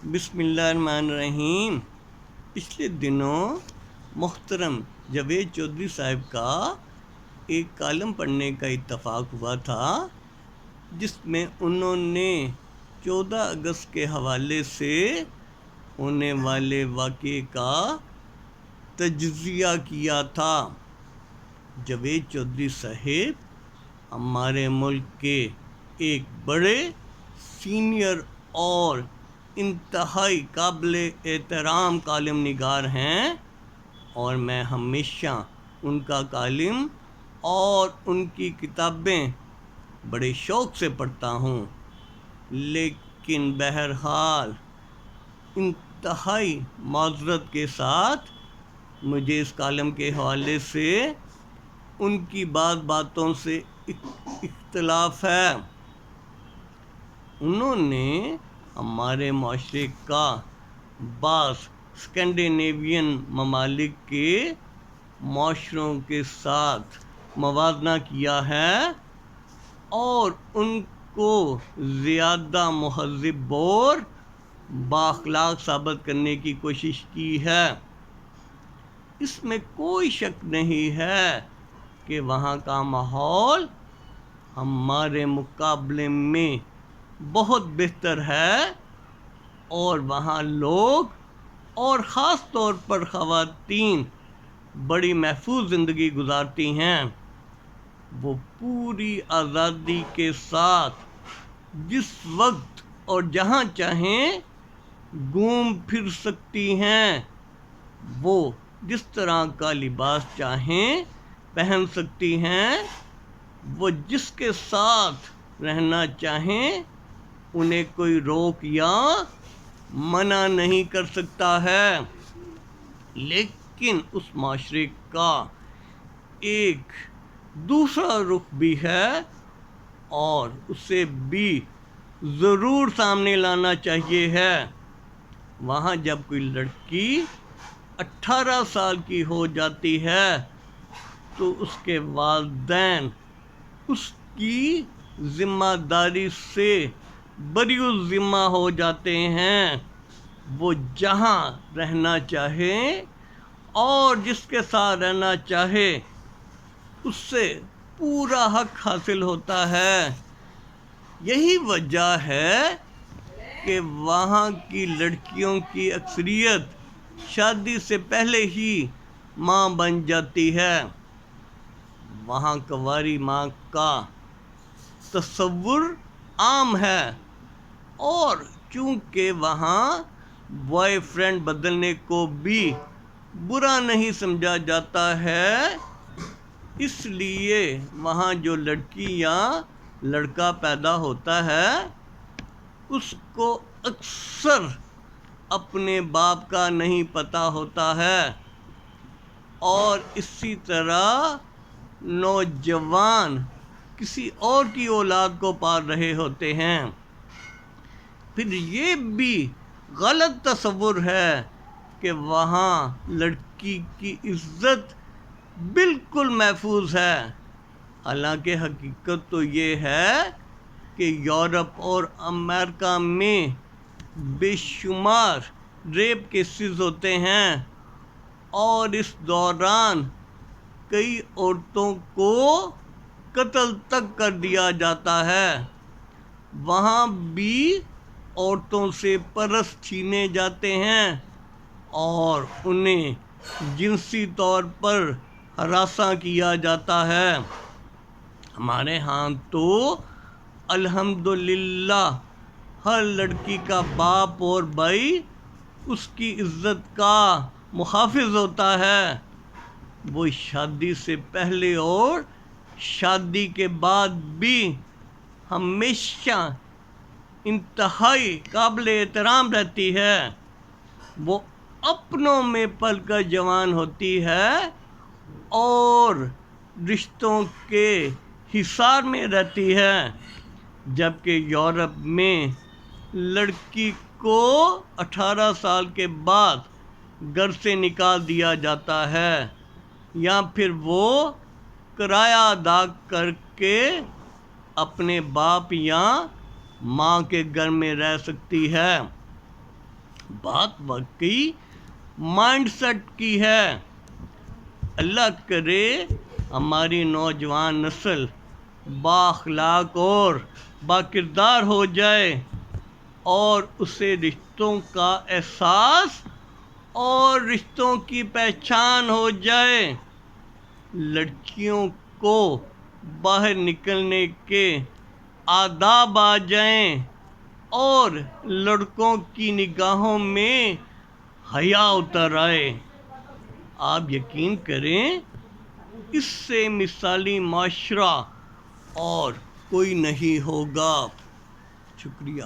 بسم اللہ الرحمن الرحیم۔ پچھلے دنوں محترم جاوید چودھری صاحب کا ایک کالم پڑھنے کا اتفاق ہوا تھا، جس میں انہوں نے 14 اگست کے حوالے سے ہونے والے واقعے کا تجزیہ کیا تھا۔ جاوید چودھری صاحب ہمارے ملک کے ایک بڑے سینئر اور انتہائی قابل احترام کالم نگار ہیں، اور میں ہمیشہ ان کا کالم اور ان کی کتابیں بڑے شوق سے پڑھتا ہوں، لیکن بہرحال انتہائی معذرت کے ساتھ مجھے اس کالم کے حوالے سے ان کی بعض باتوں سے اختلاف ہے۔ انہوں نے ہمارے معاشرے کا بعض اسکینڈینیوین ممالک کے معاشروں کے ساتھ موازنہ کیا ہے اور ان کو زیادہ مہذب اور بااخلاق ثابت کرنے کی کوشش کی ہے۔ اس میں کوئی شک نہیں ہے کہ وہاں کا ماحول ہمارے مقابلے میں بہت بہتر ہے، اور وہاں لوگ اور خاص طور پر خواتین بڑی محفوظ زندگی گزارتی ہیں۔ وہ پوری آزادی کے ساتھ جس وقت اور جہاں چاہیں گھوم پھر سکتی ہیں، وہ جس طرح کا لباس چاہیں پہن سکتی ہیں، وہ جس کے ساتھ رہنا چاہیں انہیں کوئی روک یا منع نہیں کر سکتا ہے۔ لیکن اس معاشرے کا ایک دوسرا رخ بھی ہے، اور اسے بھی ضرور سامنے لانا چاہیے ہے۔ وہاں جب کوئی لڑکی 18 سال کی ہو جاتی ہے تو اس کے والدین اس کی ذمہ داری سے بری الذمہ ہو جاتے ہیں۔ وہ جہاں رہنا چاہے اور جس کے ساتھ رہنا چاہے اس سے پورا حق حاصل ہوتا ہے۔ یہی وجہ ہے کہ وہاں کی لڑکیوں کی اکثریت شادی سے پہلے ہی ماں بن جاتی ہے۔ وہاں کنواری ماں کا تصور عام ہے، اور چونکہ وہاں بوائے فرینڈ بدلنے کو بھی برا نہیں سمجھا جاتا ہے، اس لیے وہاں جو لڑکی یا لڑکا پیدا ہوتا ہے اس کو اکثر اپنے باپ کا نہیں پتہ ہوتا ہے، اور اسی طرح نوجوان کسی اور کی اولاد کو پال رہے ہوتے ہیں۔ پھر یہ بھی غلط تصور ہے کہ وہاں لڑکی کی عزت بالکل محفوظ ہے، حالانکہ حقیقت تو یہ ہے کہ یورپ اور امریکہ میں بے شمار ریپ کیسز ہوتے ہیں، اور اس دوران کئی عورتوں کو قتل تک کر دیا جاتا ہے۔ وہاں بھی عورتوں سے پرس چھینے جاتے ہیں اور انہیں جنسی طور پر ہراساں کیا جاتا ہے۔ ہمارے ہاں تو الحمدللہ ہر لڑکی کا باپ اور بھائی اس کی عزت کا محافظ ہوتا ہے۔ وہ شادی سے پہلے اور شادی کے بعد بھی ہمیشہ انتہائی قابل احترام رہتی ہے۔ وہ اپنوں میں پل کر جوان ہوتی ہے اور رشتوں کے حصار میں رہتی ہے، جبکہ یورپ میں لڑکی کو 18 سال کے بعد گھر سے نکال دیا جاتا ہے، یا پھر وہ کرایہ ادا کر کے اپنے باپ یا ماں کے گھر میں رہ سکتی ہے۔ بات واقعی مائنڈ سیٹ کی ہے۔ اللہ کرے ہماری نوجوان نسل بااخلاق اور باکردار ہو جائے اور اسے رشتوں کا احساس اور رشتوں کی پہچان ہو جائے۔ لڑکیوں کو باہر نکلنے کے آداب آ جائیں اور لڑکوں کی نگاہوں میں حیا اتر آئے۔ آپ یقین کریں اس سے مثالی معاشرہ اور کوئی نہیں ہوگا۔ شکریہ۔